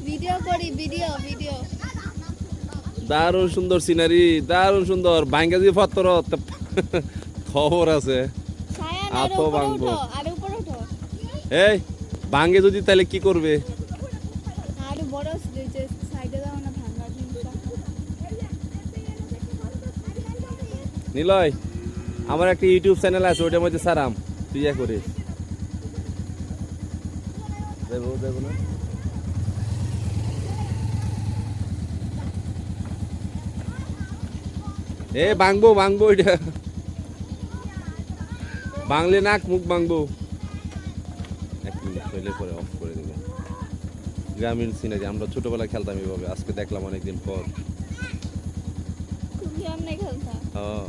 Video করি video video দারুণ সুন্দর সিনারি, দারুণ সুন্দর। ভাঙ্গা দিয়ে পাথর খবর আছে। সায়ান আর আতো উপরে ভাঙবো। উঠো আর উপরে উঠো এই ভাঙ্গে যদি তাহলে কি করবে? আর বড় যে সাইডে দাও না ভাঙা জিনিসটা নিলয়, আমার একটা ইউটিউব চ্যানেল আছে, ওটার মধ্যে সারাম, তুই ইয়া করিস। দেবো দেবো না। এ ভাঙবো ভাঙবো, এটা বাংলে নাক মুখ ভাঙবো। এক মিনিট হইলে পরে অফ করে দেবো। গ্রামীণ সিনারি, আমরা ছোটবেলায় খেলতাম এভাবে, আজকে দেখলাম অনেকদিন পর। তুমি কেমনে খেলতা হ্যাঁ